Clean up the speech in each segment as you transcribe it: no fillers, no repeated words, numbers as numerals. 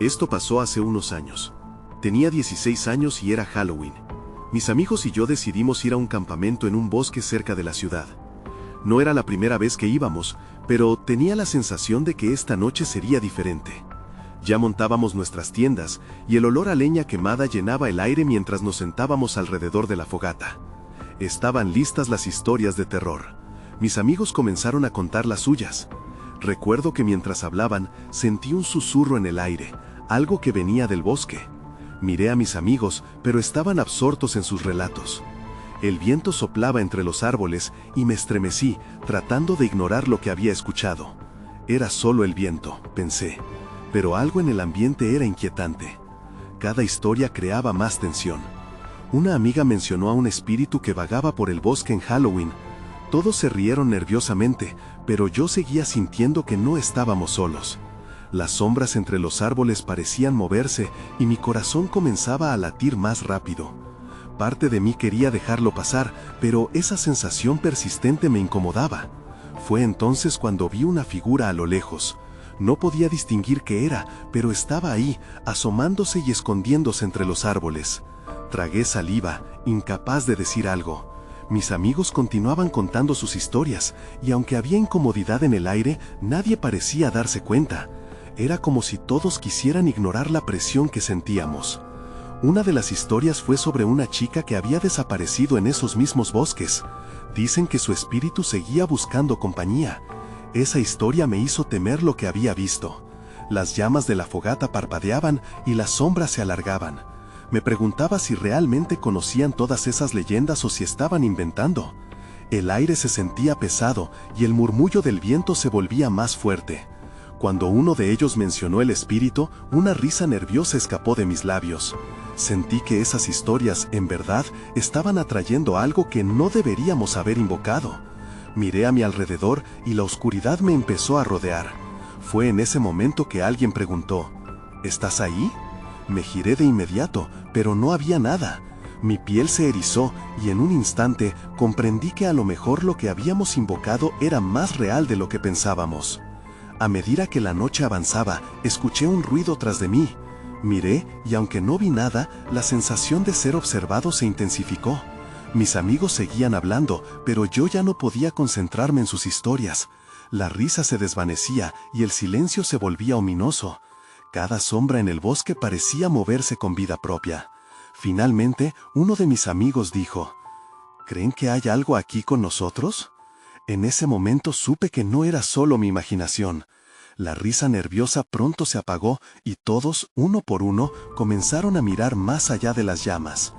Esto pasó hace unos años. Tenía 16 años y era Halloween. Mis amigos y yo decidimos ir a un campamento en un bosque cerca de la ciudad. No era la primera vez que íbamos, pero tenía la sensación de que esta noche sería diferente. Ya montábamos nuestras tiendas y el olor a leña quemada llenaba el aire mientras nos sentábamos alrededor de la fogata. Estaban listas las historias de terror. Mis amigos comenzaron a contar las suyas. Recuerdo que mientras hablaban, sentí un susurro en el aire, algo que venía del bosque. Miré a mis amigos, pero estaban absortos en sus relatos. El viento soplaba entre los árboles y me estremecí, tratando de ignorar lo que había escuchado. Era solo el viento, pensé, pero algo en el ambiente era inquietante. Cada historia creaba más tensión. Una amiga mencionó a un espíritu que vagaba por el bosque en Halloween. Todos se rieron nerviosamente, pero yo seguía sintiendo que no estábamos solos. Las sombras entre los árboles parecían moverse y mi corazón comenzaba a latir más rápido. Parte de mí quería dejarlo pasar, pero esa sensación persistente me incomodaba. Fue entonces cuando vi una figura a lo lejos. No podía distinguir qué era, pero estaba ahí, asomándose y escondiéndose entre los árboles. Tragué saliva, incapaz de decir algo. Mis amigos continuaban contando sus historias, y aunque había incomodidad en el aire, nadie parecía darse cuenta. Era como si todos quisieran ignorar la presión que sentíamos. Una de las historias fue sobre una chica que había desaparecido en esos mismos bosques. Dicen que su espíritu seguía buscando compañía. Esa historia me hizo temer lo que había visto. Las llamas de la fogata parpadeaban y las sombras se alargaban. Me preguntaba si realmente conocían todas esas leyendas o si estaban inventando. El aire se sentía pesado y el murmullo del viento se volvía más fuerte. Cuando uno de ellos mencionó el espíritu, una risa nerviosa escapó de mis labios. Sentí que esas historias, en verdad, estaban atrayendo algo que no deberíamos haber invocado. Miré a mi alrededor y la oscuridad me empezó a rodear. Fue en ese momento que alguien preguntó, ¿estás ahí? Me giré de inmediato, pero no había nada. Mi piel se erizó y en un instante comprendí que a lo mejor lo que habíamos invocado era más real de lo que pensábamos. A medida que la noche avanzaba, escuché un ruido tras de mí. Miré y aunque no vi nada, la sensación de ser observado se intensificó. Mis amigos seguían hablando, pero yo ya no podía concentrarme en sus historias. La risa se desvanecía y el silencio se volvía ominoso. Cada sombra en el bosque parecía moverse con vida propia. Finalmente, uno de mis amigos dijo, ¿creen que hay algo aquí con nosotros? En ese momento supe que no era solo mi imaginación. La risa nerviosa pronto se apagó y todos, uno por uno, comenzaron a mirar más allá de las llamas.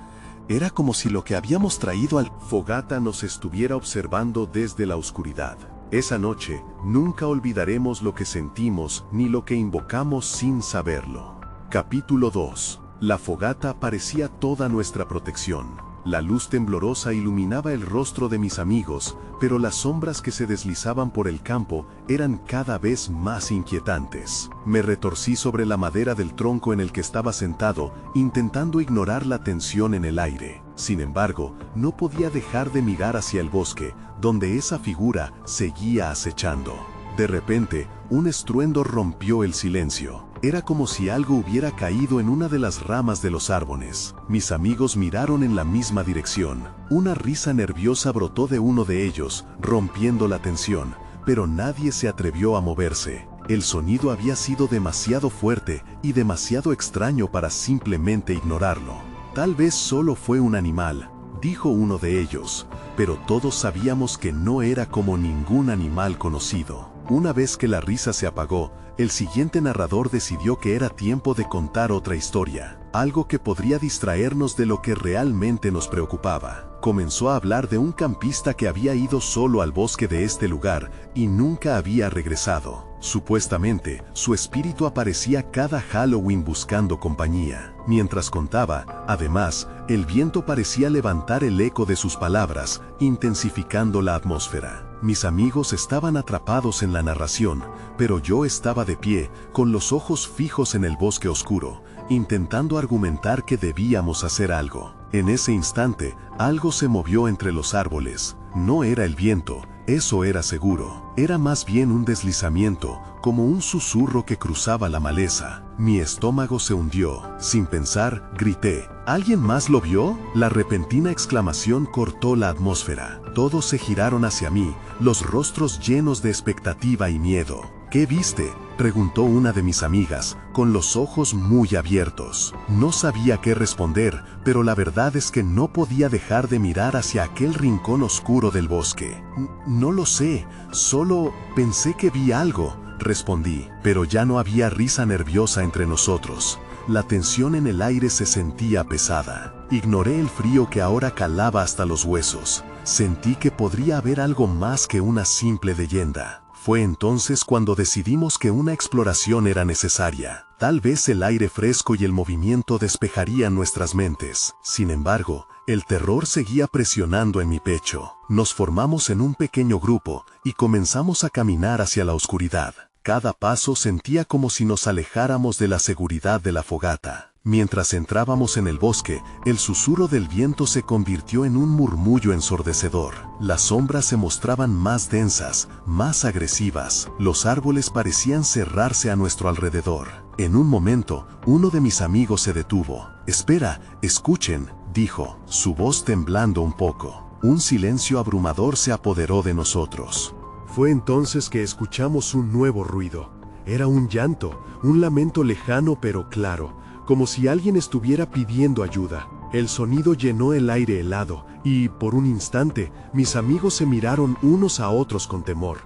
Era como si lo que habíamos traído al fogata nos estuviera observando desde la oscuridad. Esa noche, nunca olvidaremos lo que sentimos ni lo que invocamos sin saberlo. Capítulo 2. La fogata parecía toda nuestra protección. La luz temblorosa iluminaba el rostro de mis amigos, pero las sombras que se deslizaban por el campo eran cada vez más inquietantes. Me retorcí sobre la madera del tronco en el que estaba sentado, intentando ignorar la tensión en el aire. Sin embargo, no podía dejar de mirar hacia el bosque, donde esa figura seguía acechando. De repente, un estruendo rompió el silencio. Era como si algo hubiera caído en una de las ramas de los árboles. Mis amigos miraron en la misma dirección. Una risa nerviosa brotó de uno de ellos, rompiendo la tensión, pero nadie se atrevió a moverse. El sonido había sido demasiado fuerte y demasiado extraño para simplemente ignorarlo. Tal vez solo fue un animal, dijo uno de ellos, pero todos sabíamos que no era como ningún animal conocido. Una vez que la risa se apagó, el siguiente narrador decidió que era tiempo de contar otra historia, algo que podría distraernos de lo que realmente nos preocupaba. Comenzó a hablar de un campista que había ido solo al bosque de este lugar y nunca había regresado. Supuestamente, su espíritu aparecía cada Halloween buscando compañía. Mientras contaba, además, el viento parecía levantar el eco de sus palabras, intensificando la atmósfera. Mis amigos estaban atrapados en la narración, pero yo estaba de pie, con los ojos fijos en el bosque oscuro, intentando argumentar que debíamos hacer algo. En ese instante, algo se movió entre los árboles. No era el viento, Eso era seguro. Era más bien un deslizamiento, como un susurro que cruzaba la maleza. Mi estómago se hundió. Sin pensar, grité. ¿Alguien más lo vio? La repentina exclamación cortó la atmósfera. Todos se giraron hacia mí, los rostros llenos de expectativa y miedo. ¿Qué viste?, preguntó una de mis amigas, con los ojos muy abiertos. No sabía qué responder, pero la verdad es que no podía dejar de mirar hacia aquel rincón oscuro del bosque. No lo sé, solo pensé que vi algo, respondí, pero ya no había risa nerviosa entre nosotros. La tensión en el aire se sentía pesada. Ignoré el frío que ahora calaba hasta los huesos. Sentí que podría haber algo más que una simple leyenda. Fue entonces cuando decidimos que una exploración era necesaria. Tal vez el aire fresco y el movimiento despejarían nuestras mentes. Sin embargo, el terror seguía presionando en mi pecho. Nos formamos en un pequeño grupo y comenzamos a caminar hacia la oscuridad. Cada paso sentía como si nos alejáramos de la seguridad de la fogata. Mientras entrábamos en el bosque, el susurro del viento se convirtió en un murmullo ensordecedor. Las sombras se mostraban más densas, más agresivas. Los árboles parecían cerrarse a nuestro alrededor. En un momento, uno de mis amigos se detuvo. «Espera, escuchen», dijo, su voz temblando un poco. Un silencio abrumador se apoderó de nosotros. Fue entonces que escuchamos un nuevo ruido. Era un llanto, un lamento lejano pero claro, como si alguien estuviera pidiendo ayuda. El sonido llenó el aire helado, y, por un instante, mis amigos se miraron unos a otros con temor.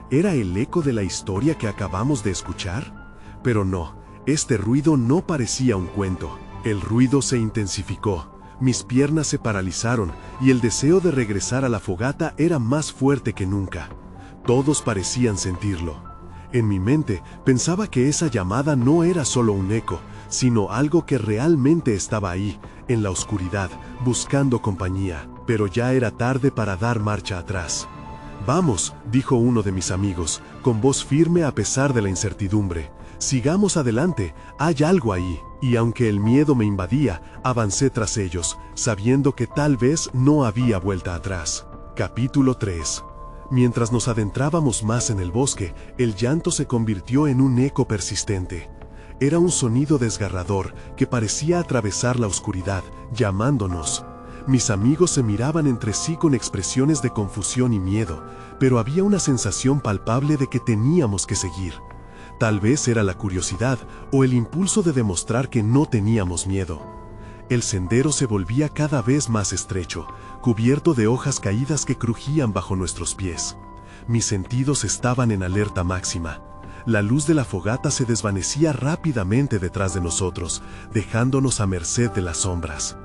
¿Era el eco de la historia que acabamos de escuchar? Pero no, este ruido no parecía un cuento. El ruido se intensificó, mis piernas se paralizaron, y el deseo de regresar a la fogata era más fuerte que nunca. Todos parecían sentirlo. En mi mente pensaba que esa llamada no era solo un eco, sino algo que realmente estaba ahí, en la oscuridad, buscando compañía. Pero ya era tarde para dar marcha atrás. «Vamos», dijo uno de mis amigos, con voz firme a pesar de la incertidumbre. «Sigamos adelante, hay algo ahí». Y aunque el miedo me invadía, avancé tras ellos, sabiendo que tal vez no había vuelta atrás. Capítulo 3. Mientras nos adentrábamos más en el bosque, el llanto se convirtió en un eco persistente. Era un sonido desgarrador que parecía atravesar la oscuridad, llamándonos. Mis amigos se miraban entre sí con expresiones de confusión y miedo, pero había una sensación palpable de que teníamos que seguir. Tal vez era la curiosidad o el impulso de demostrar que no teníamos miedo. El sendero se volvía cada vez más estrecho, cubierto de hojas caídas que crujían bajo nuestros pies. Mis sentidos estaban en alerta máxima. La luz de la fogata se desvanecía rápidamente detrás de nosotros, dejándonos a merced de las sombras.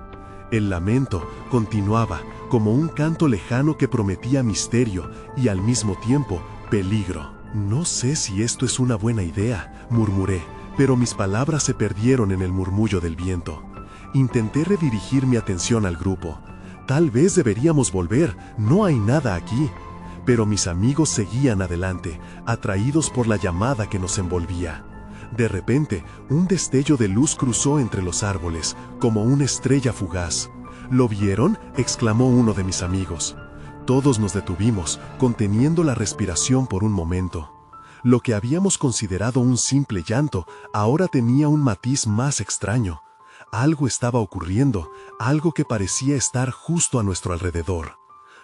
El lamento continuaba, como un canto lejano que prometía misterio y al mismo tiempo peligro. «No sé si esto es una buena idea», murmuré, pero mis palabras se perdieron en el murmullo del viento. Intenté redirigir mi atención al grupo. «Tal vez deberíamos volver, no hay nada aquí». Pero mis amigos seguían adelante, atraídos por la llamada que nos envolvía. De repente, un destello de luz cruzó entre los árboles, como una estrella fugaz. «¿Lo vieron?», exclamó uno de mis amigos. Todos nos detuvimos, conteniendo la respiración por un momento. Lo que habíamos considerado un simple llanto, ahora tenía un matiz más extraño. Algo estaba ocurriendo, algo que parecía estar justo a nuestro alrededor.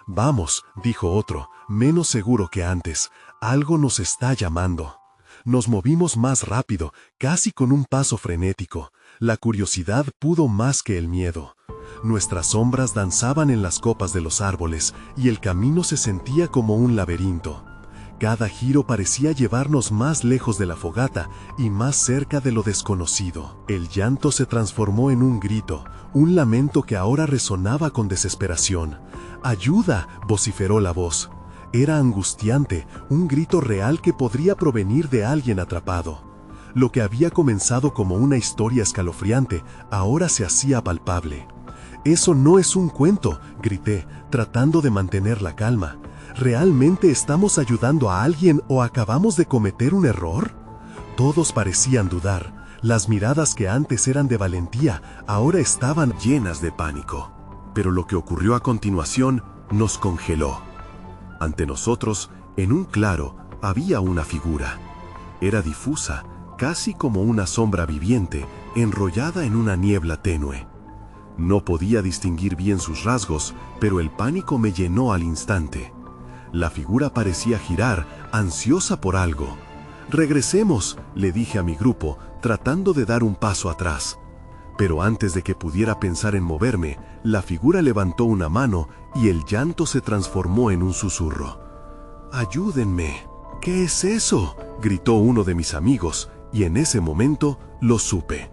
«Vamos», dijo otro, menos seguro que antes, «algo nos está llamando». Nos movimos más rápido, casi con un paso frenético. La curiosidad pudo más que el miedo. Nuestras sombras danzaban en las copas de los árboles y el camino se sentía como un laberinto. Cada giro parecía llevarnos más lejos de la fogata y más cerca de lo desconocido. El llanto se transformó en un grito, un lamento que ahora resonaba con desesperación. «¡Ayuda!», vociferó la voz. Era angustiante, un grito real que podría provenir de alguien atrapado. Lo que había comenzado como una historia escalofriante, ahora se hacía palpable. «Eso no es un cuento», grité, tratando de mantener la calma. ¿Realmente estamos ayudando a alguien o acabamos de cometer un error? Todos parecían dudar. Las miradas que antes eran de valentía, ahora estaban llenas de pánico. Pero lo que ocurrió a continuación nos congeló. Ante nosotros, en un claro, había una figura. Era difusa, casi como una sombra viviente, enrollada en una niebla tenue. No podía distinguir bien sus rasgos, pero el pánico me llenó al instante. La figura parecía girar, ansiosa por algo. «Regresemos», le dije a mi grupo, tratando de dar un paso atrás. Pero antes de que pudiera pensar en moverme, la figura levantó una mano y el llanto se transformó en un susurro. «Ayúdenme». «¿Qué es eso?», gritó uno de mis amigos, y en ese momento lo supe.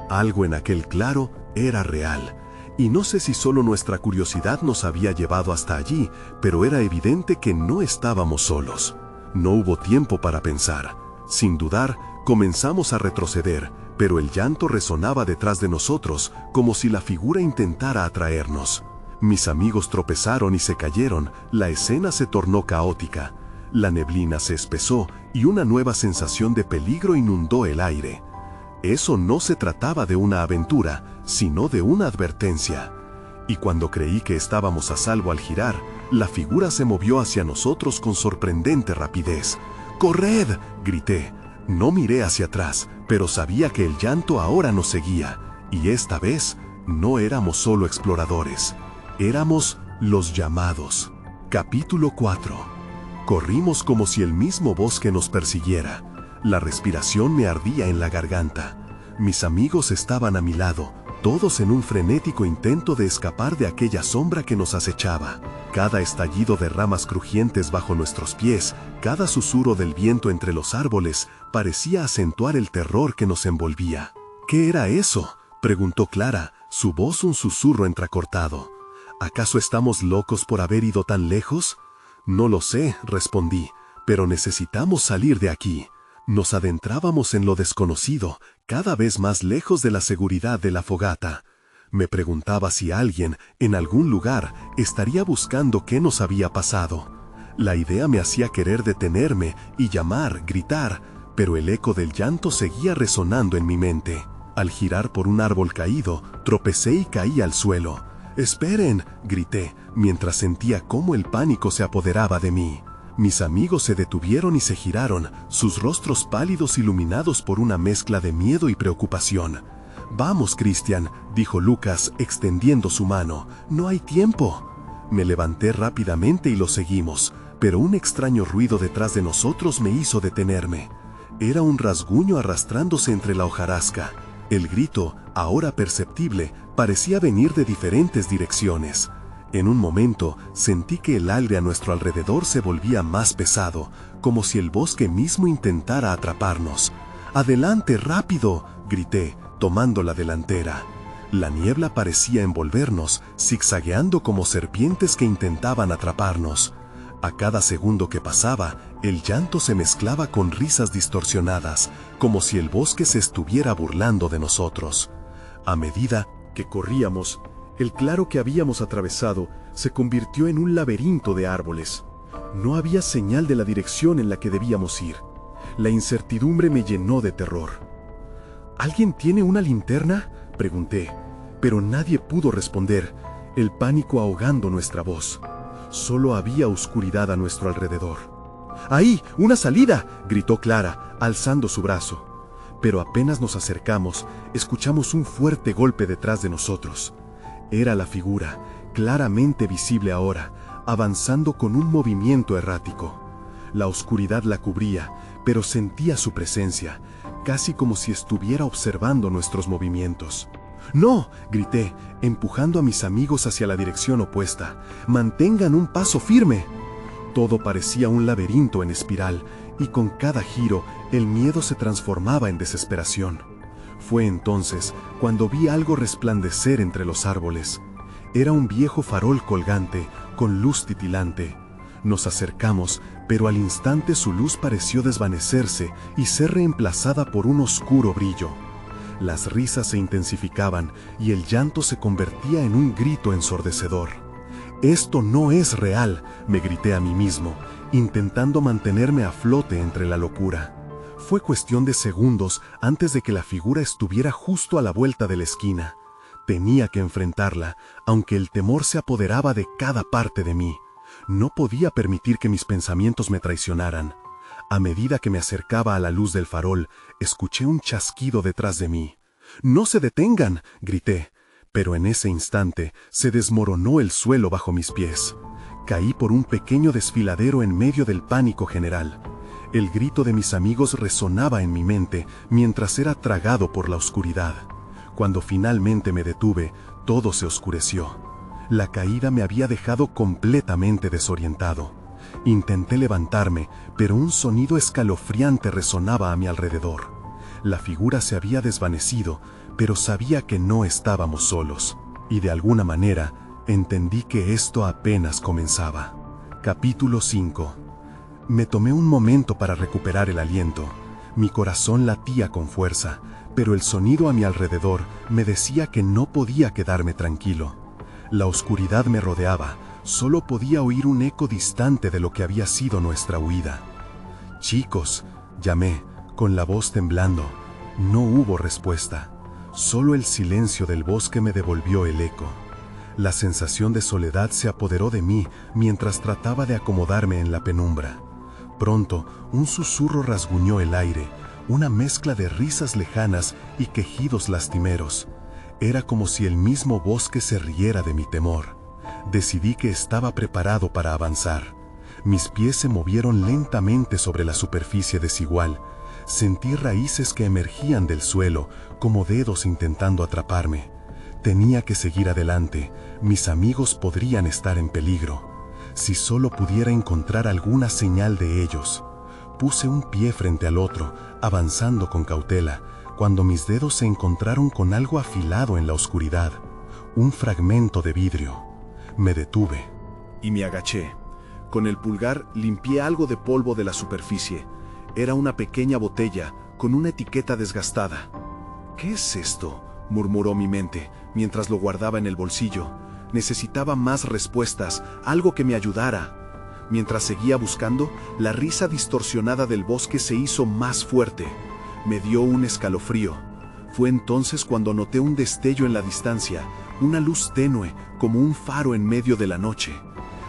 Algo en aquel claro era real, y no sé si solo nuestra curiosidad nos había llevado hasta allí, pero era evidente que no estábamos solos. No hubo tiempo para pensar. Sin dudar, comenzamos a retroceder, pero el llanto resonaba detrás de nosotros, como si la figura intentara atraernos. Mis amigos tropezaron y se cayeron, la escena se tornó caótica. La neblina se espesó y una nueva sensación de peligro inundó el aire. Eso no se trataba de una aventura, sino de una advertencia. Y cuando creí que estábamos a salvo al girar, la figura se movió hacia nosotros con sorprendente rapidez. «¡Corred!», grité. No miré hacia atrás, pero sabía que el llanto ahora nos seguía, y esta vez no éramos solo exploradores, éramos los llamados. Capítulo 4. Corrimos como si el mismo bosque nos persiguiera. La respiración me ardía en la garganta. Mis amigos estaban a mi lado, todos en un frenético intento de escapar de aquella sombra que nos acechaba. Cada estallido de ramas crujientes bajo nuestros pies, cada susurro del viento entre los árboles, parecía acentuar el terror que nos envolvía. «¿Qué era eso?», preguntó Clara, su voz un susurro entrecortado. «¿Acaso estamos locos por haber ido tan lejos?». «No lo sé», respondí, «pero necesitamos salir de aquí». Nos adentrábamos en lo desconocido, cada vez más lejos de la seguridad de la fogata. Me preguntaba si alguien, en algún lugar, estaría buscando qué nos había pasado. La idea me hacía querer detenerme y llamar, gritar, pero el eco del llanto seguía resonando en mi mente. Al girar por un árbol caído, tropecé y caí al suelo. «¡Esperen!», grité, mientras sentía cómo el pánico se apoderaba de mí. Mis amigos se detuvieron y se giraron, sus rostros pálidos iluminados por una mezcla de miedo y preocupación. «Vamos, Christian», dijo Lucas, extendiendo su mano. «No hay tiempo». Me levanté rápidamente y lo seguimos, pero un extraño ruido detrás de nosotros me hizo detenerme. Era un rasguño arrastrándose entre la hojarasca. El grito, ahora perceptible, parecía venir de diferentes direcciones. En un momento, sentí que el aire a nuestro alrededor se volvía más pesado, como si el bosque mismo intentara atraparnos. «¡Adelante, rápido!», grité, tomando la delantera. La niebla parecía envolvernos, zigzagueando como serpientes que intentaban atraparnos. A cada segundo que pasaba, el llanto se mezclaba con risas distorsionadas, como si el bosque se estuviera burlando de nosotros. A medida que corríamos, el claro que habíamos atravesado se convirtió en un laberinto de árboles. No había señal de la dirección en la que debíamos ir. La incertidumbre me llenó de terror. «¿Alguien tiene una linterna?», pregunté, pero nadie pudo responder, el pánico ahogando nuestra voz. Solo había oscuridad a nuestro alrededor. «¡Ahí! ¡Una salida!», gritó Clara, alzando su brazo. Pero apenas nos acercamos, escuchamos un fuerte golpe detrás de nosotros. Era la figura, claramente visible ahora, avanzando con un movimiento errático. La oscuridad la cubría, pero sentía su presencia, casi como si estuviera observando nuestros movimientos. «¡No!», grité, empujando a mis amigos hacia la dirección opuesta. «¡Mantengan un paso firme!». Todo parecía un laberinto en espiral, y con cada giro, el miedo se transformaba en desesperación. Fue entonces cuando vi algo resplandecer entre los árboles. Era un viejo farol colgante, con luz titilante. Nos acercamos, pero al instante su luz pareció desvanecerse y ser reemplazada por un oscuro brillo. Las risas se intensificaban y el llanto se convertía en un grito ensordecedor. «Esto no es real», me grité a mí mismo, intentando mantenerme a flote entre la locura. Fue cuestión de segundos antes de que la figura estuviera justo a la vuelta de la esquina. Tenía que enfrentarla, aunque el temor se apoderaba de cada parte de mí. No podía permitir que mis pensamientos me traicionaran. A medida que me acercaba a la luz del farol, escuché un chasquido detrás de mí. «¡No se detengan!», grité, pero en ese instante se desmoronó el suelo bajo mis pies. Caí por un pequeño desfiladero en medio del pánico general. El grito de mis amigos resonaba en mi mente mientras era tragado por la oscuridad. Cuando finalmente me detuve, todo se oscureció. La caída me había dejado completamente desorientado. Intenté levantarme, pero un sonido escalofriante resonaba a mi alrededor. La figura se había desvanecido, pero sabía que no estábamos solos, y de alguna manera entendí que esto apenas comenzaba. Capítulo 5. Me tomé un momento para recuperar el aliento. Mi corazón latía con fuerza, pero el sonido a mi alrededor me decía que no podía quedarme tranquilo. La oscuridad me rodeaba, solo podía oír un eco distante de lo que había sido nuestra huida. «Chicos», llamé, con la voz temblando. No hubo respuesta. Solo el silencio del bosque me devolvió el eco. La sensación de soledad se apoderó de mí mientras trataba de acomodarme en la penumbra. Pronto, un susurro rasguñó el aire, una mezcla de risas lejanas y quejidos lastimeros. Era como si el mismo bosque se riera de mi temor. Decidí que estaba preparado para avanzar. Mis pies se movieron lentamente sobre la superficie desigual. Sentí raíces que emergían del suelo, como dedos intentando atraparme. Tenía que seguir adelante. Mis amigos podrían estar en peligro. Si solo pudiera encontrar alguna señal de ellos. Puse un pie frente al otro, avanzando con cautela, cuando mis dedos se encontraron con algo afilado en la oscuridad. Un fragmento de vidrio. Me detuve. Y me agaché. Con el pulgar limpié algo de polvo de la superficie. Era una pequeña botella, con una etiqueta desgastada. «¿Qué es esto?», murmuró mi mente, mientras lo guardaba en el bolsillo. Necesitaba más respuestas, algo que me ayudara. Mientras seguía buscando, la risa distorsionada del bosque se hizo más fuerte. Me dio un escalofrío. Fue entonces cuando noté un destello en la distancia, una luz tenue, como un faro en medio de la noche.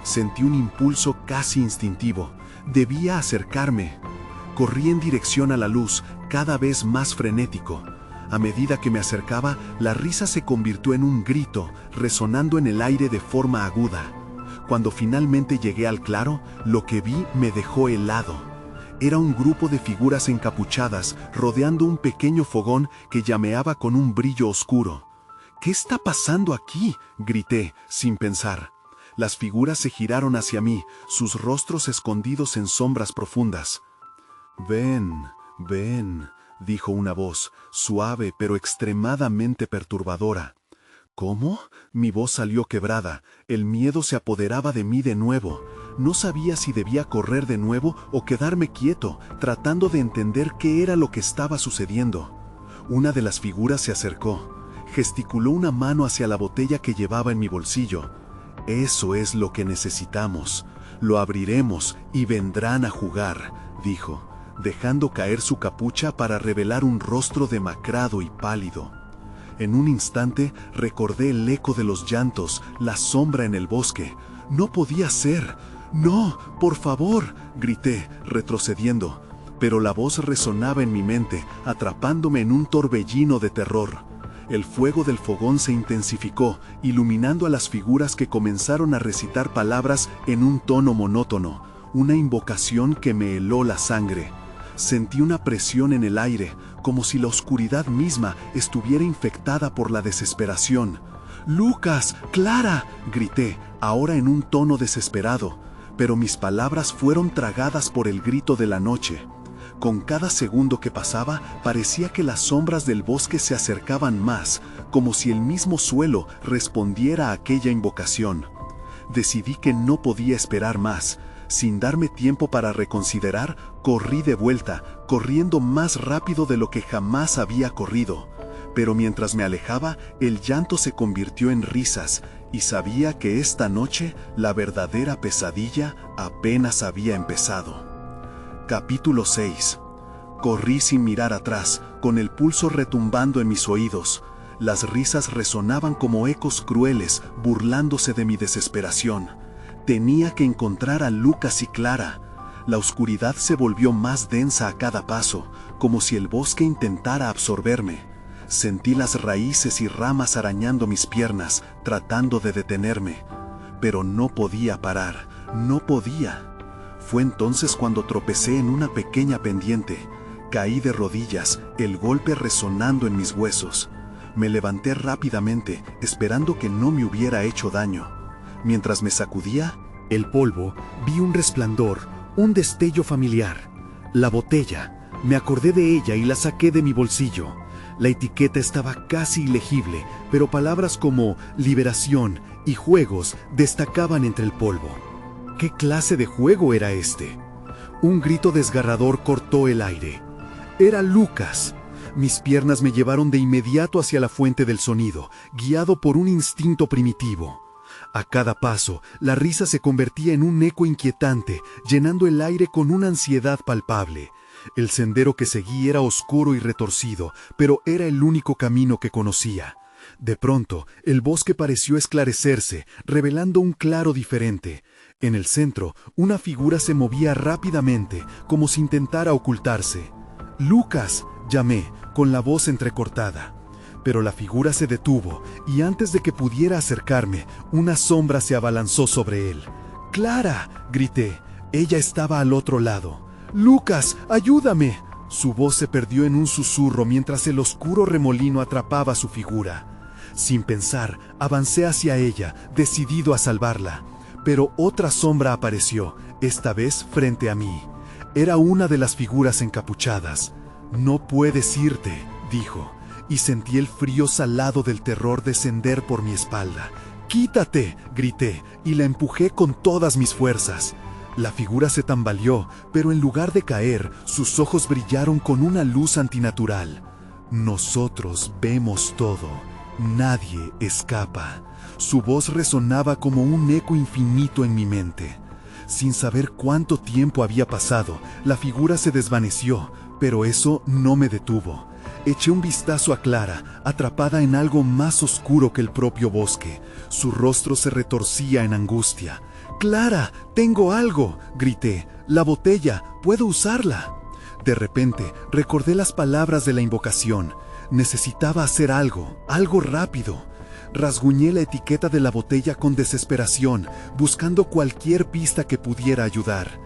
Sentí un impulso casi instintivo. Debía acercarme. Corrí en dirección a la luz, cada vez más frenético. A medida que me acercaba, la risa se convirtió en un grito, resonando en el aire de forma aguda. Cuando finalmente llegué al claro, lo que vi me dejó helado. Era un grupo de figuras encapuchadas, rodeando un pequeño fogón que llameaba con un brillo oscuro. «¿Qué está pasando aquí?», grité, sin pensar. Las figuras se giraron hacia mí, sus rostros escondidos en sombras profundas. «Ven, ven», dijo una voz, suave pero extremadamente perturbadora. «¿Cómo?», mi voz salió quebrada, el miedo se apoderaba de mí de nuevo. No sabía si debía correr de nuevo o quedarme quieto, tratando de entender qué era lo que estaba sucediendo. Una de las figuras se acercó, gesticuló una mano hacia la botella que llevaba en mi bolsillo. «Eso es lo que necesitamos. Lo abriremos y vendrán a jugar», dijo, dejando caer su capucha para revelar un rostro demacrado y pálido. En un instante recordé el eco de los llantos, la sombra en el bosque. «No podía ser. ¡No, por favor!», grité, retrocediendo. Pero la voz resonaba en mi mente, atrapándome en un torbellino de terror. El fuego del fogón se intensificó, iluminando a las figuras que comenzaron a recitar palabras en un tono monótono, una invocación que me heló la sangre. Sentí una presión en el aire, como si la oscuridad misma estuviera infectada por la desesperación. «¡Lucas! ¡Clara!», grité, ahora en un tono desesperado, pero mis palabras fueron tragadas por el grito de la noche. Con cada segundo que pasaba, parecía que las sombras del bosque se acercaban más, como si el mismo suelo respondiera a aquella invocación. Decidí que no podía esperar más. Sin darme tiempo para reconsiderar, corrí de vuelta, corriendo más rápido de lo que jamás había corrido. Pero mientras me alejaba, el llanto se convirtió en risas, y sabía que esta noche la verdadera pesadilla apenas había empezado. Capítulo 6. Corrí sin mirar atrás, con el pulso retumbando en mis oídos. Las risas resonaban como ecos crueles, burlándose de mi desesperación. Tenía que encontrar a Lucas y Clara. La oscuridad se volvió más densa a cada paso, como si el bosque intentara absorberme. Sentí las raíces y ramas arañando mis piernas, tratando de detenerme. Pero no podía parar, no podía. Fue entonces cuando tropecé en una pequeña pendiente. Caí de rodillas, el golpe resonando en mis huesos. Me levanté rápidamente, esperando que no me hubiera hecho daño. Mientras me sacudía el polvo, vi un resplandor, un destello familiar. La botella. Me acordé de ella y la saqué de mi bolsillo. La etiqueta estaba casi ilegible, pero palabras como liberación y juegos destacaban entre el polvo. ¿Qué clase de juego era este? Un grito desgarrador cortó el aire. Era Lucas. Mis piernas me llevaron de inmediato hacia la fuente del sonido, guiado por un instinto primitivo. A cada paso, la risa se convertía en un eco inquietante, llenando el aire con una ansiedad palpable. El sendero que seguí era oscuro y retorcido, pero era el único camino que conocía. De pronto, el bosque pareció esclarecerse, revelando un claro diferente. En el centro, una figura se movía rápidamente, como si intentara ocultarse. «¡Lucas!», llamé, con la voz entrecortada. Pero la figura se detuvo, y antes de que pudiera acercarme, una sombra se abalanzó sobre él. «¡Clara!», grité. Ella estaba al otro lado. «¡Lucas, ayúdame!». Su voz se perdió en un susurro mientras el oscuro remolino atrapaba su figura. Sin pensar, avancé hacia ella, decidido a salvarla. Pero otra sombra apareció, esta vez frente a mí. Era una de las figuras encapuchadas. «No puedes irte», dijo, y sentí el frío salado del terror descender por mi espalda. «¡Quítate!», grité, y la empujé con todas mis fuerzas. La figura se tambaleó, pero en lugar de caer, sus ojos brillaron con una luz antinatural. «Nosotros vemos todo. Nadie escapa». Su voz resonaba como un eco infinito en mi mente. Sin saber cuánto tiempo había pasado, la figura se desvaneció, pero eso no me detuvo. Eché un vistazo a Clara, atrapada en algo más oscuro que el propio bosque. Su rostro se retorcía en angustia. «¡Clara, tengo algo!», grité. «La botella, puedo usarla». De repente, recordé las palabras de la invocación. Necesitaba hacer algo rápido. Rasguñé la etiqueta de la botella con desesperación, buscando cualquier pista que pudiera ayudar.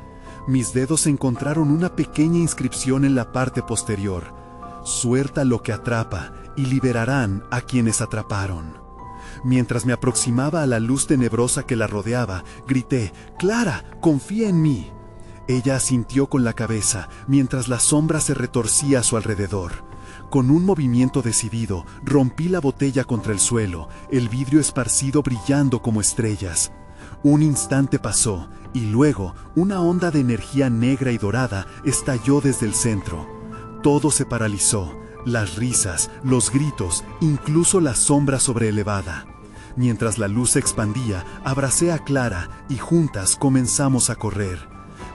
Mis dedos encontraron una pequeña inscripción en la parte posterior. «Suelta lo que atrapa y liberarán a quienes atraparon». Mientras me aproximaba a la luz tenebrosa que la rodeaba, grité: «¡Clara, confía en mí!». Ella asintió con la cabeza, mientras la sombra se retorcía a su alrededor. Con un movimiento decidido, rompí la botella contra el suelo, el vidrio esparcido brillando como estrellas. Un instante pasó, y luego una onda de energía negra y dorada estalló desde el centro. Todo se paralizó, las risas, los gritos, incluso la sombra sobreelevada. Mientras la luz se expandía, abracé a Clara y juntas comenzamos a correr.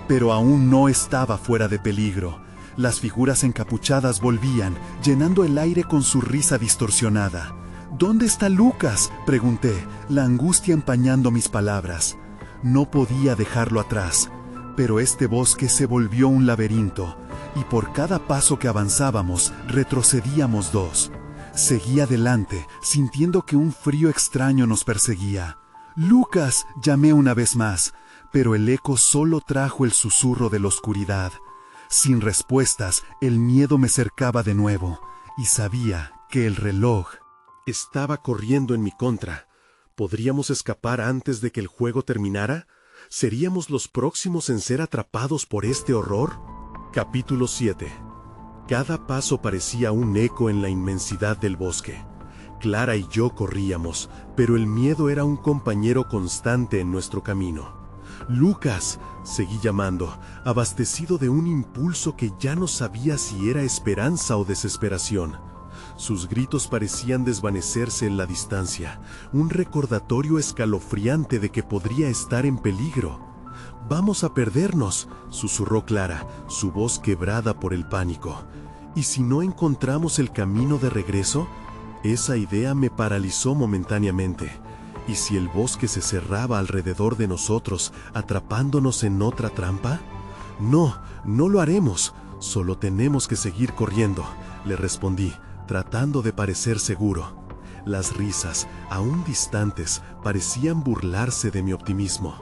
Pero aún no estaba fuera de peligro. Las figuras encapuchadas volvían, llenando el aire con su risa distorsionada. «¿Dónde está Lucas?», pregunté, la angustia empañando mis palabras. No podía dejarlo atrás, pero este bosque se volvió un laberinto, y por cada paso que avanzábamos, retrocedíamos 2. Seguí adelante, sintiendo que un frío extraño nos perseguía. «¡Lucas!», llamé una vez más, pero el eco solo trajo el susurro de la oscuridad. Sin respuestas, el miedo me cercaba de nuevo, y sabía que el reloj estaba corriendo en mi contra. ¿Podríamos escapar antes de que el juego terminara? ¿Seríamos los próximos en ser atrapados por este horror? Capítulo 7. Cada paso parecía un eco en la inmensidad del bosque. Clara y yo corríamos, pero el miedo era un compañero constante en nuestro camino. «¡Lucas!», seguí llamando, abastecido de un impulso que ya no sabía si era esperanza o desesperación. Sus gritos parecían desvanecerse en la distancia, un recordatorio escalofriante de que podría estar en peligro. «Vamos a perdernos», susurró Clara, su voz quebrada por el pánico. «¿Y si no encontramos el camino de regreso?». Esa idea me paralizó momentáneamente. ¿Y si el bosque se cerraba alrededor de nosotros, atrapándonos en otra trampa? No, no lo haremos. Solo tenemos que seguir corriendo, le respondí, tratando de parecer seguro. Las risas, aún distantes, parecían burlarse de mi optimismo.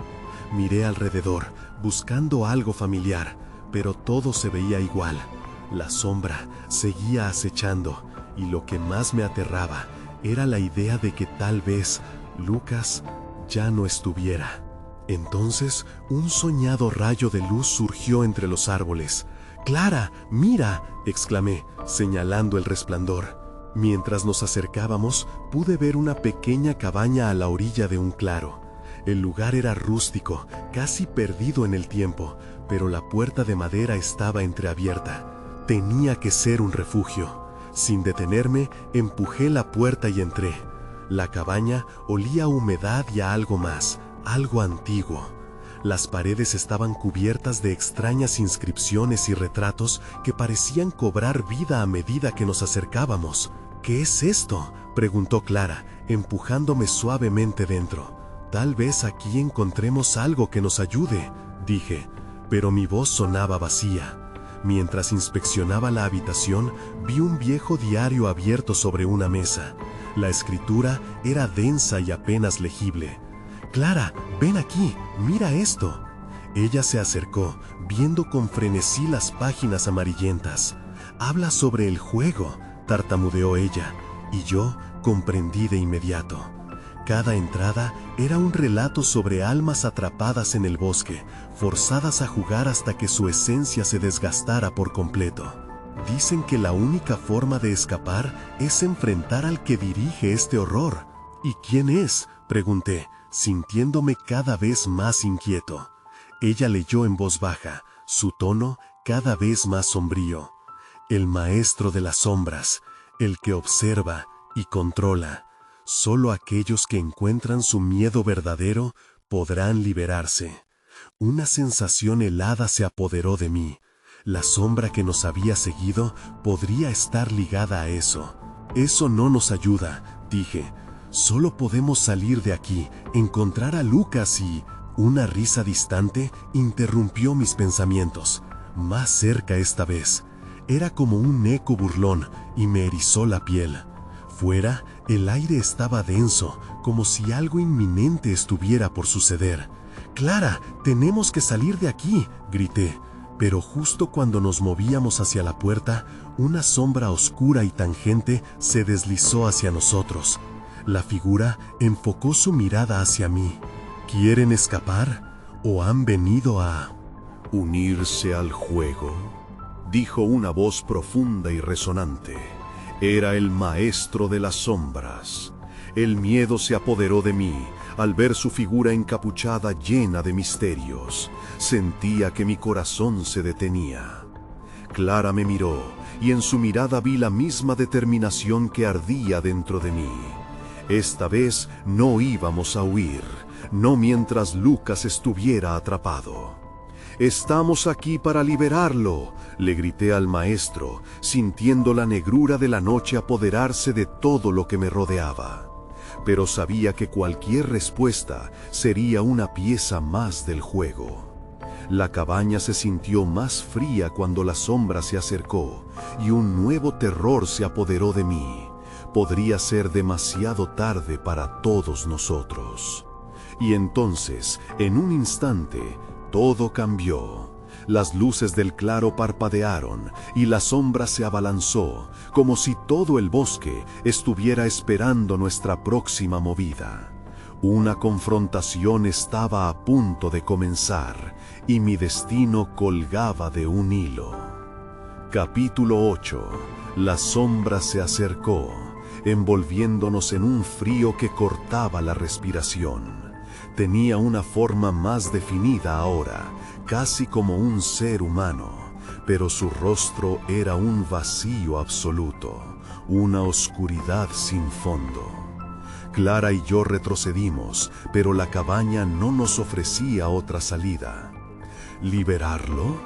Miré alrededor, buscando algo familiar, pero todo se veía igual. La sombra seguía acechando, y lo que más me aterraba era la idea de que tal vez Lucas ya no estuviera. Entonces, un soñado rayo de luz surgió entre los árboles. «¡Clara, mira!», exclamé, señalando el resplandor. Mientras nos acercábamos, pude ver una pequeña cabaña a la orilla de un claro. El lugar era rústico, casi perdido en el tiempo, pero la puerta de madera estaba entreabierta. Tenía que ser un refugio. Sin detenerme, empujé la puerta y entré. La cabaña olía a humedad y a algo más, algo antiguo. Las paredes estaban cubiertas de extrañas inscripciones y retratos que parecían cobrar vida a medida que nos acercábamos. «¿Qué es esto?», preguntó Clara, empujándome suavemente dentro. «Tal vez aquí encontremos algo que nos ayude», dije, pero mi voz sonaba vacía. Mientras inspeccionaba la habitación, vi un viejo diario abierto sobre una mesa. La escritura era densa y apenas legible. «Clara, ven aquí, mira esto». Ella se acercó, viendo con frenesí las páginas amarillentas. «Habla sobre el juego», tartamudeó ella, y yo comprendí de inmediato. Cada entrada era un relato sobre almas atrapadas en el bosque, forzadas a jugar hasta que su esencia se desgastara por completo. Dicen que la única forma de escapar es enfrentar al que dirige este horror. «¿Y quién es?», pregunté, sintiéndome cada vez más inquieto. Ella leyó en voz baja, su tono cada vez más sombrío. «El maestro de las sombras, el que observa y controla. Solo aquellos que encuentran su miedo verdadero podrán liberarse». Una sensación helada se apoderó de mí. La sombra que nos había seguido podría estar ligada a eso. «Eso no nos ayuda», dije. «Solo podemos salir de aquí, encontrar a Lucas y...». Una risa distante interrumpió mis pensamientos. Más cerca esta vez. Era como un eco burlón y me erizó la piel. Fuera, el aire estaba denso, como si algo inminente estuviera por suceder. «Clara, tenemos que salir de aquí», grité. Pero justo cuando nos movíamos hacia la puerta, una sombra oscura y tangente se deslizó hacia nosotros. La figura enfocó su mirada hacia mí. «¿Quieren escapar o han venido a...?» «Unirse al juego», dijo una voz profunda y resonante. Era el maestro de las sombras. El miedo se apoderó de mí al ver su figura encapuchada llena de misterios. Sentía que mi corazón se detenía. Clara me miró y en su mirada vi la misma determinación que ardía dentro de mí. Esta vez no íbamos a huir, no mientras Lucas estuviera atrapado. «Estamos aquí para liberarlo», le grité al maestro, sintiendo la negrura de la noche apoderarse de todo lo que me rodeaba. Pero sabía que cualquier respuesta sería una pieza más del juego. La cabaña se sintió más fría cuando la sombra se acercó, y un nuevo terror se apoderó de mí. Podría ser demasiado tarde para todos nosotros. Y entonces, en un instante, todo cambió. Las luces del claro parpadearon y la sombra se abalanzó, como si todo el bosque estuviera esperando nuestra próxima movida. Una confrontación estaba a punto de comenzar y mi destino colgaba de un hilo. Capítulo 8. La sombra se acercó, envolviéndonos en un frío que cortaba la respiración. Tenía una forma más definida ahora, casi como un ser humano, pero su rostro era un vacío absoluto, una oscuridad sin fondo. Clara y yo retrocedimos, pero la cabaña no nos ofrecía otra salida. «¿Liberarlo?»,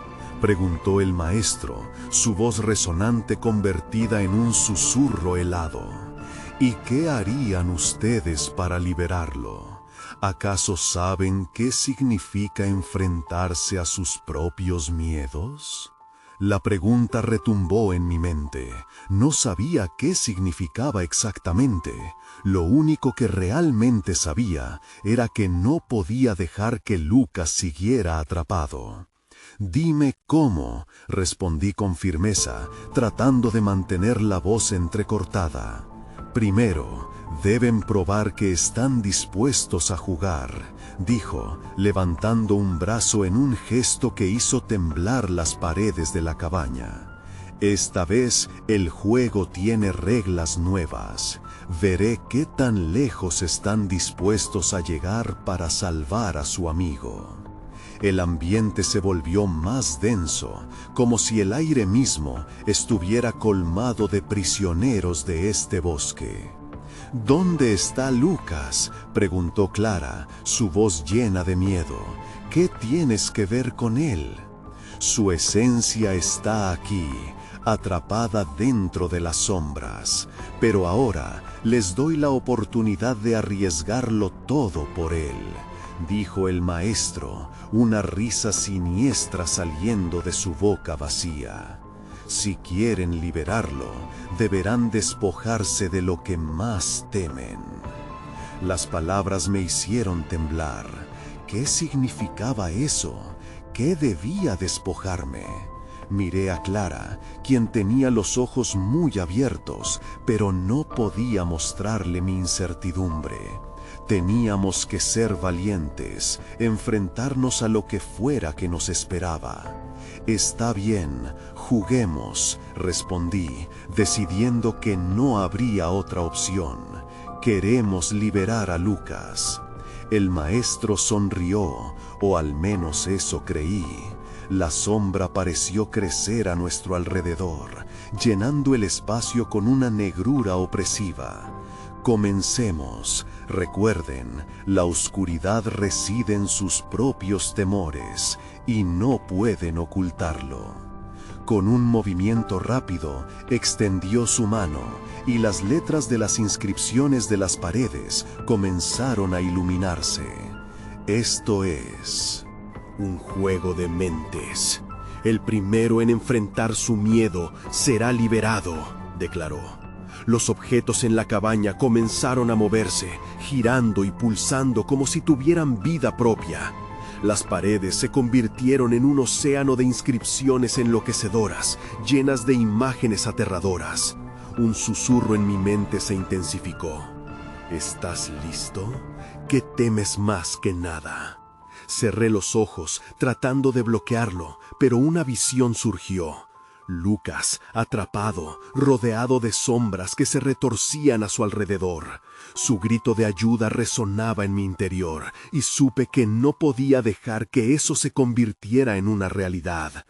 preguntó el maestro, su voz resonante convertida en un susurro helado. ¿Y qué harían ustedes para liberarlo? ¿Acaso saben qué significa enfrentarse a sus propios miedos? La pregunta retumbó en mi mente. No sabía qué significaba exactamente. Lo único que realmente sabía era que no podía dejar que Lucas siguiera atrapado. «Dime cómo», respondí con firmeza, tratando de mantener la voz entrecortada. «Primero, deben probar que están dispuestos a jugar», dijo, levantando un brazo en un gesto que hizo temblar las paredes de la cabaña. «Esta vez el juego tiene reglas nuevas. Veré qué tan lejos están dispuestos a llegar para salvar a su amigo». El ambiente se volvió más denso, como si el aire mismo estuviera colmado de prisioneros de este bosque. «¿Dónde está Lucas?», preguntó Clara, su voz llena de miedo. «¿Qué tienes que ver con él?». «Su esencia está aquí, atrapada dentro de las sombras, pero ahora les doy la oportunidad de arriesgarlo todo por él», dijo el maestro, una risa siniestra saliendo de su boca vacía. «Si quieren liberarlo, deberán despojarse de lo que más temen». Las palabras me hicieron temblar. ¿Qué significaba eso? ¿Qué debía despojarme? Miré a Clara, quien tenía los ojos muy abiertos, pero no podía mostrarle mi incertidumbre. Teníamos que ser valientes, enfrentarnos a lo que fuera que nos esperaba. «Está bien, juguemos», respondí, decidiendo que no habría otra opción. «Queremos liberar a Lucas». El maestro sonrió, o al menos eso creí. La sombra pareció crecer a nuestro alrededor, llenando el espacio con una negrura opresiva. «Comencemos. Recuerden, la oscuridad reside en sus propios temores y no pueden ocultarlo». Con un movimiento rápido, extendió su mano y las letras de las inscripciones de las paredes comenzaron a iluminarse. «Esto es un juego de mentes. El primero en enfrentar su miedo será liberado», declaró. Los objetos en la cabaña comenzaron a moverse, girando y pulsando como si tuvieran vida propia. Las paredes se convirtieron en un océano de inscripciones enloquecedoras, llenas de imágenes aterradoras. Un susurro en mi mente se intensificó. «¿Estás listo? ¿Qué temes más que nada?». Cerré los ojos, tratando de bloquearlo, pero una visión surgió. Lucas, atrapado, rodeado de sombras que se retorcían a su alrededor. Su grito de ayuda resonaba en mi interior, y supe que no podía dejar que eso se convirtiera en una realidad.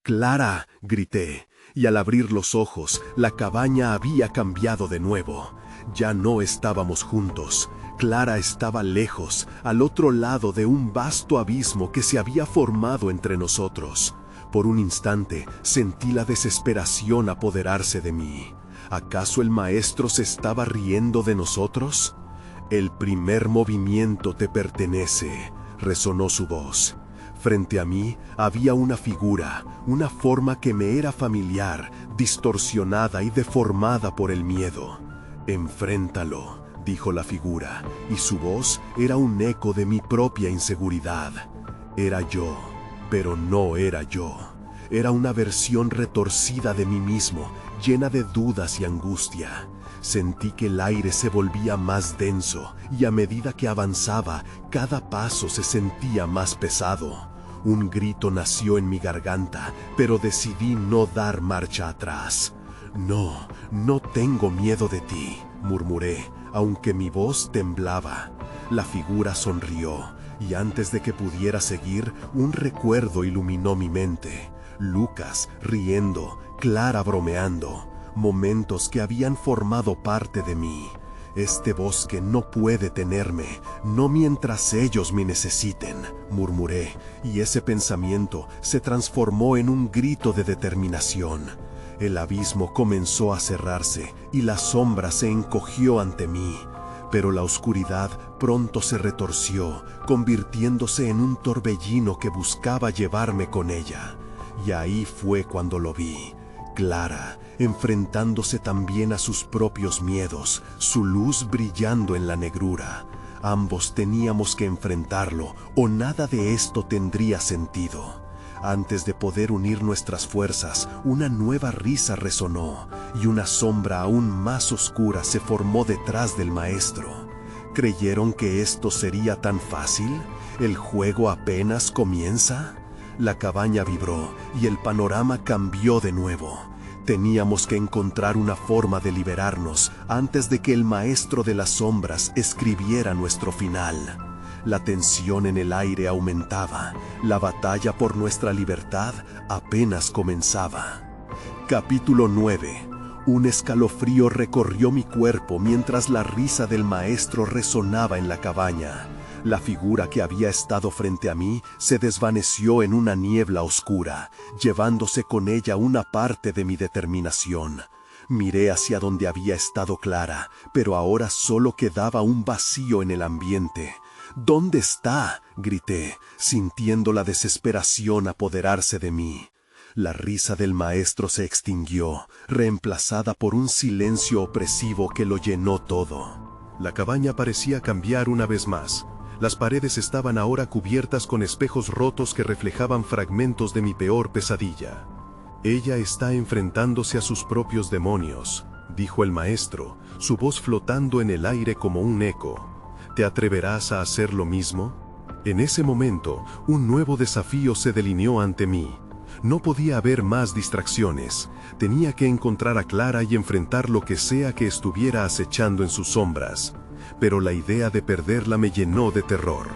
«¡Clara!», grité, y al abrir los ojos, la cabaña había cambiado de nuevo. Ya no estábamos juntos. Clara estaba lejos, al otro lado de un vasto abismo que se había formado entre nosotros. Por un instante sentí la desesperación apoderarse de mí. ¿Acaso el maestro se estaba riendo de nosotros? «El primer movimiento te pertenece», resonó su voz. Frente a mí había una figura, una forma que me era familiar, distorsionada y deformada por el miedo. «Enfréntalo», dijo la figura, y su voz era un eco de mi propia inseguridad. Era yo, pero no era yo. Era una versión retorcida de mí mismo, llena de dudas y angustia. Sentí que el aire se volvía más denso, y a medida que avanzaba, cada paso se sentía más pesado. Un grito nació en mi garganta, pero decidí no dar marcha atrás. «No, no tengo miedo de ti», murmuré, aunque mi voz temblaba. La figura sonrió, y antes de que pudiera seguir, un recuerdo iluminó mi mente. Lucas riendo, Clara bromeando, momentos que habían formado parte de mí. «Este bosque no puede tenerme, no mientras ellos me necesiten», murmuré, y ese pensamiento se transformó en un grito de determinación. El abismo comenzó a cerrarse y la sombra se encogió ante mí, pero la oscuridad pronto se retorció, convirtiéndose en un torbellino que buscaba llevarme con ella. Y ahí fue cuando lo vi, Clara, enfrentándose también a sus propios miedos, su luz brillando en la negrura. Ambos teníamos que enfrentarlo, o nada de esto tendría sentido. Antes de poder unir nuestras fuerzas, una nueva risa resonó, y una sombra aún más oscura se formó detrás del maestro. ¿Creyeron que esto sería tan fácil? ¿El juego apenas comienza? La cabaña vibró, y el panorama cambió de nuevo. Teníamos que encontrar una forma de liberarnos antes de que el maestro de las sombras escribiera nuestro final. La tensión en el aire aumentaba. La batalla por nuestra libertad apenas comenzaba. Capítulo 9. Un escalofrío recorrió mi cuerpo mientras la risa del maestro resonaba en la cabaña. La figura que había estado frente a mí se desvaneció en una niebla oscura, llevándose con ella una parte de mi determinación. Miré hacia donde había estado Clara, pero ahora solo quedaba un vacío en el ambiente. «¿Dónde está?», grité, sintiendo la desesperación apoderarse de mí. La risa del maestro se extinguió, reemplazada por un silencio opresivo que lo llenó todo. La cabaña parecía cambiar una vez más. Las paredes estaban ahora cubiertas con espejos rotos que reflejaban fragmentos de mi peor pesadilla. «Ella está enfrentándose a sus propios demonios», dijo el maestro, su voz flotando en el aire como un eco. ¿Te atreverás a hacer lo mismo? En ese momento, un nuevo desafío se delineó ante mí. No podía haber más distracciones. Tenía que encontrar a Clara y enfrentar lo que sea que estuviera acechando en sus sombras. Pero la idea de perderla me llenó de terror.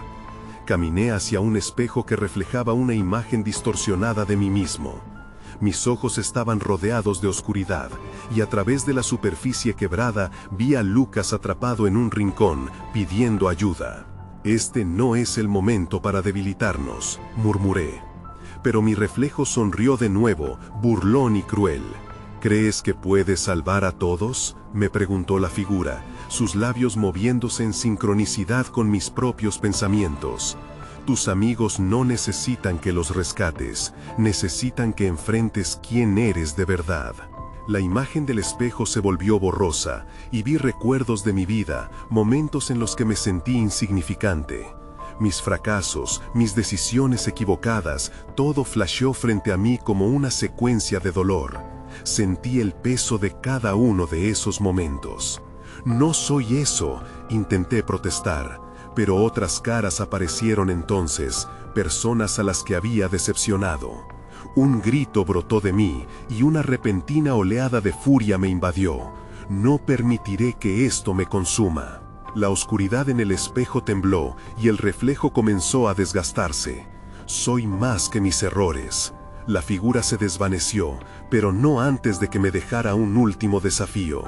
Caminé hacia un espejo que reflejaba una imagen distorsionada de mí mismo. Mis ojos estaban rodeados de oscuridad, y a través de la superficie quebrada vi a Lucas atrapado en un rincón, pidiendo ayuda. «Este no es el momento para debilitarnos», murmuré. Pero mi reflejo sonrió de nuevo, burlón y cruel. «¿Crees que puedes salvar a todos?», me preguntó la figura, sus labios moviéndose en sincronicidad con mis propios pensamientos. «Tus amigos no necesitan que los rescates, necesitan que enfrentes quién eres de verdad». La imagen del espejo se volvió borrosa, y vi recuerdos de mi vida, momentos en los que me sentí insignificante. Mis fracasos, mis decisiones equivocadas, todo flasheó frente a mí como una secuencia de dolor. Sentí el peso de cada uno de esos momentos. «No soy eso», intenté protestar. Pero otras caras aparecieron entonces, personas a las que había decepcionado. Un grito brotó de mí, y una repentina oleada de furia me invadió. «No permitiré que esto me consuma». La oscuridad en el espejo tembló, y el reflejo comenzó a desgastarse. «Soy más que mis errores». La figura se desvaneció, pero no antes de que me dejara un último desafío.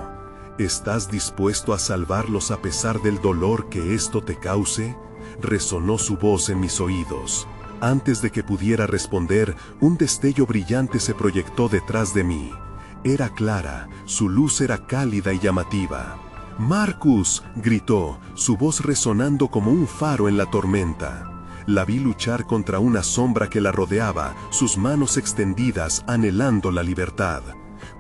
«¿Estás dispuesto a salvarlos a pesar del dolor que esto te cause?», resonó su voz en mis oídos. Antes de que pudiera responder, un destello brillante se proyectó detrás de mí. Era Clara, su luz era cálida y llamativa. «¡Marcus!», gritó, su voz resonando como un faro en la tormenta. La vi luchar contra una sombra que la rodeaba, sus manos extendidas anhelando la libertad.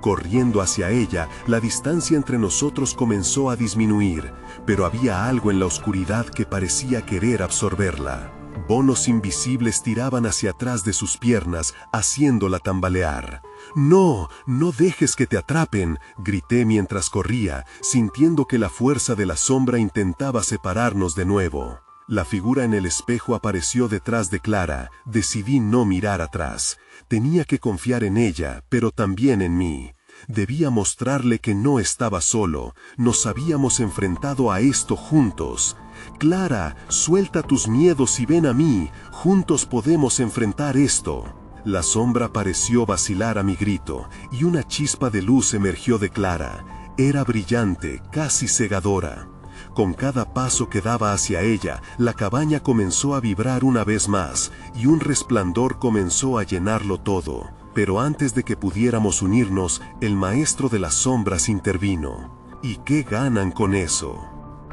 Corriendo hacia ella, la distancia entre nosotros comenzó a disminuir, pero había algo en la oscuridad que parecía querer absorberla. Bonos invisibles tiraban hacia atrás de sus piernas, haciéndola tambalear. «¡No! ¡No dejes que te atrapen!», grité mientras corría, sintiendo que la fuerza de la sombra intentaba separarnos de nuevo. La figura en el espejo apareció detrás de Clara. Decidí no mirar atrás. Tenía que confiar en ella, pero también en mí. Debía mostrarle que no estaba solo. Nos habíamos enfrentado a esto juntos. «Clara, suelta tus miedos y ven a mí. Juntos podemos enfrentar esto». La sombra pareció vacilar a mi grito, y una chispa de luz emergió de Clara. Era brillante, casi cegadora. Con cada paso que daba hacia ella, la cabaña comenzó a vibrar una vez más, y un resplandor comenzó a llenarlo todo. Pero antes de que pudiéramos unirnos, el maestro de las sombras intervino. ¿Y qué ganan con eso?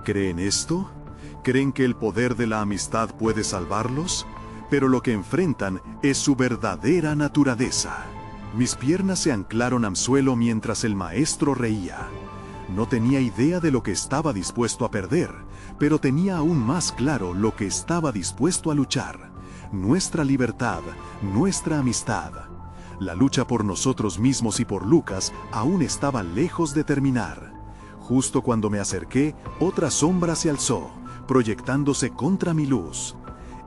¿Creen esto? ¿Creen que el poder de la amistad puede salvarlos? Pero lo que enfrentan es su verdadera naturaleza. Mis piernas se anclaron al suelo mientras el maestro reía. No tenía idea de lo que estaba dispuesto a perder, pero tenía aún más claro lo que estaba dispuesto a luchar. Nuestra libertad, nuestra amistad. La lucha por nosotros mismos y por Lucas aún estaba lejos de terminar. Justo cuando me acerqué, otra sombra se alzó, proyectándose contra mi luz.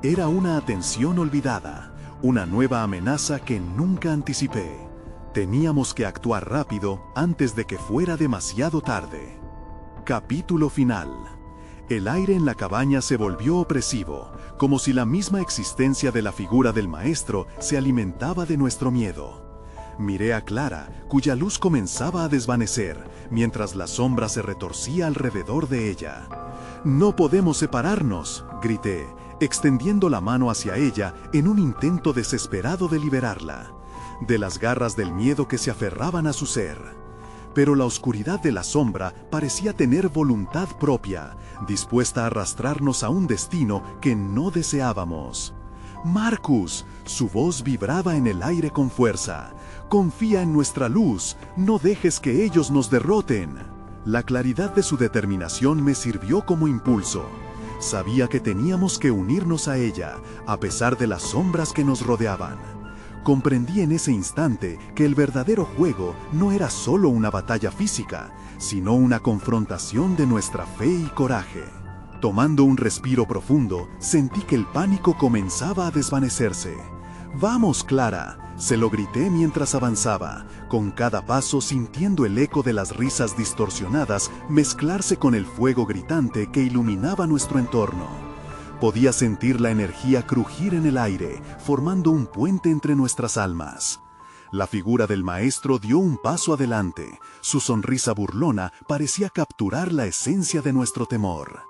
Era una atención olvidada, una nueva amenaza que nunca anticipé. Teníamos que actuar rápido antes de que fuera demasiado tarde. Capítulo final. El aire en la cabaña se volvió opresivo, como si la misma existencia de la figura del maestro se alimentaba de nuestro miedo. Miré a Clara, cuya luz comenzaba a desvanecer, mientras la sombra se retorcía alrededor de ella. «No podemos separarnos», grité, extendiendo la mano hacia ella en un intento desesperado de liberarla, de las garras del miedo que se aferraban a su ser. Pero la oscuridad de la sombra parecía tener voluntad propia, dispuesta a arrastrarnos a un destino que no deseábamos. «Marcus», su voz vibraba en el aire con fuerza. «Confía en nuestra luz, no dejes que ellos nos derroten». La claridad de su determinación me sirvió como impulso. Sabía que teníamos que unirnos a ella, a pesar de las sombras que nos rodeaban. Comprendí en ese instante que el verdadero juego no era solo una batalla física, sino una confrontación de nuestra fe y coraje. Tomando un respiro profundo, sentí que el pánico comenzaba a desvanecerse. «Vamos, Clara», se lo grité mientras avanzaba, con cada paso sintiendo el eco de las risas distorsionadas mezclarse con el fuego gritante que iluminaba nuestro entorno. Podía sentir la energía crujir en el aire, formando un puente entre nuestras almas. La figura del maestro dio un paso adelante. Su sonrisa burlona parecía capturar la esencia de nuestro temor.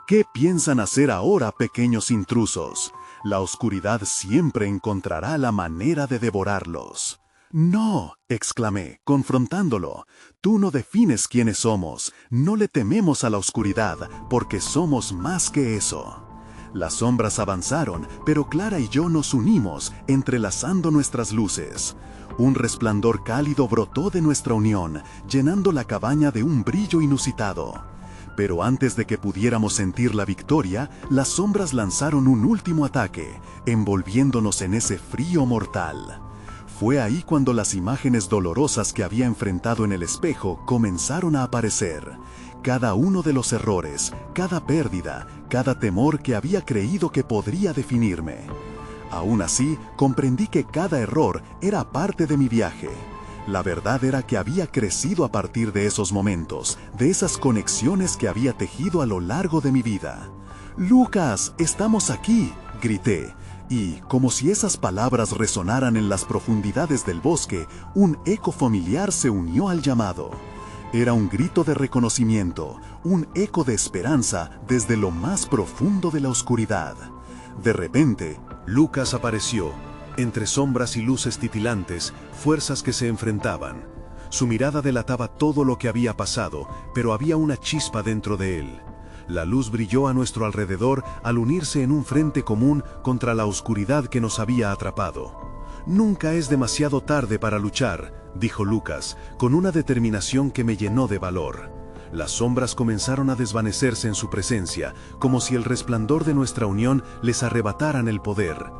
«¿Qué piensan hacer ahora, pequeños intrusos? La oscuridad siempre encontrará la manera de devorarlos». «No», exclamé, confrontándolo. «Tú no defines quiénes somos. No le tememos a la oscuridad, porque somos más que eso». Las sombras avanzaron, pero Clara y yo nos unimos, entrelazando nuestras luces. Un resplandor cálido brotó de nuestra unión, llenando la cabaña de un brillo inusitado. Pero antes de que pudiéramos sentir la victoria, las sombras lanzaron un último ataque, envolviéndonos en ese frío mortal. Fue ahí cuando las imágenes dolorosas que había enfrentado en el espejo comenzaron a aparecer. Cada uno de los errores, cada pérdida, cada temor que había creído que podría definirme. Aún así, comprendí que cada error era parte de mi viaje. La verdad era que había crecido a partir de esos momentos, de esas conexiones que había tejido a lo largo de mi vida. «Lucas, estamos aquí», grité, y, como si esas palabras resonaran en las profundidades del bosque, un eco familiar se unió al llamado. Era un grito de reconocimiento, un eco de esperanza desde lo más profundo de la oscuridad. De repente, Lucas apareció. Entre sombras y luces titilantes, fuerzas que se enfrentaban. Su mirada delataba todo lo que había pasado, pero había una chispa dentro de él. La luz brilló a nuestro alrededor al unirse en un frente común contra la oscuridad que nos había atrapado. «Nunca es demasiado tarde para luchar», dijo Lucas, con una determinación que me llenó de valor. Las sombras comenzaron a desvanecerse en su presencia, como si el resplandor de nuestra unión les arrebataran el poder.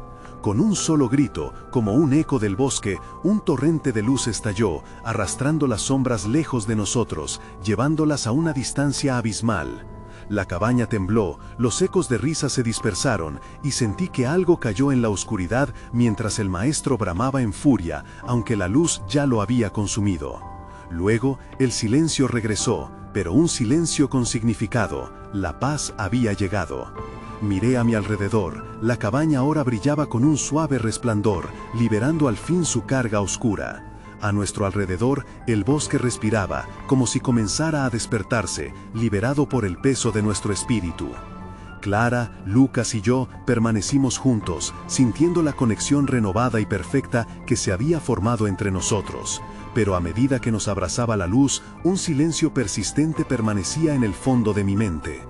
Con un solo grito, como un eco del bosque, un torrente de luz estalló, arrastrando las sombras lejos de nosotros, llevándolas a una distancia abismal. La cabaña tembló, los ecos de risa se dispersaron, y sentí que algo cayó en la oscuridad mientras el maestro bramaba en furia, aunque la luz ya lo había consumido. Luego, el silencio regresó, pero un silencio con significado. La paz había llegado. Miré a mi alrededor. La cabaña ahora brillaba con un suave resplandor, liberando al fin su carga oscura. A nuestro alrededor, el bosque respiraba, como si comenzara a despertarse, liberado por el peso de nuestro espíritu. Clara, Lucas y yo permanecimos juntos, sintiendo la conexión renovada y perfecta que se había formado entre nosotros. Pero a medida que nos abrazaba la luz, un silencio persistente permanecía en el fondo de mi mente.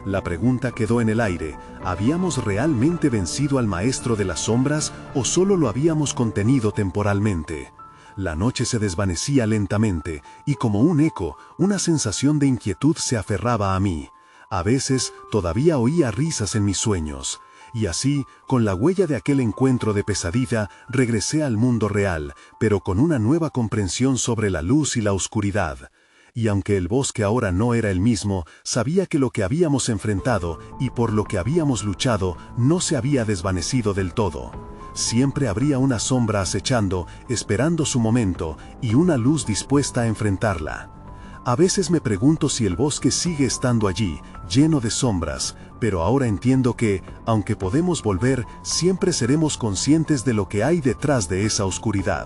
La pregunta quedó en el aire: ¿habíamos realmente vencido al maestro de las sombras o solo lo habíamos contenido temporalmente? La noche se desvanecía lentamente y como un eco, una sensación de inquietud se aferraba a mí. A veces todavía oía risas en mis sueños. Y así, con la huella de aquel encuentro de pesadilla, regresé al mundo real, pero con una nueva comprensión sobre la luz y la oscuridad. Y aunque el bosque ahora no era el mismo, sabía que lo que habíamos enfrentado y por lo que habíamos luchado no se había desvanecido del todo. Siempre habría una sombra acechando, esperando su momento, y una luz dispuesta a enfrentarla. A veces me pregunto si el bosque sigue estando allí, lleno de sombras, pero ahora entiendo que, aunque podemos volver, siempre seremos conscientes de lo que hay detrás de esa oscuridad.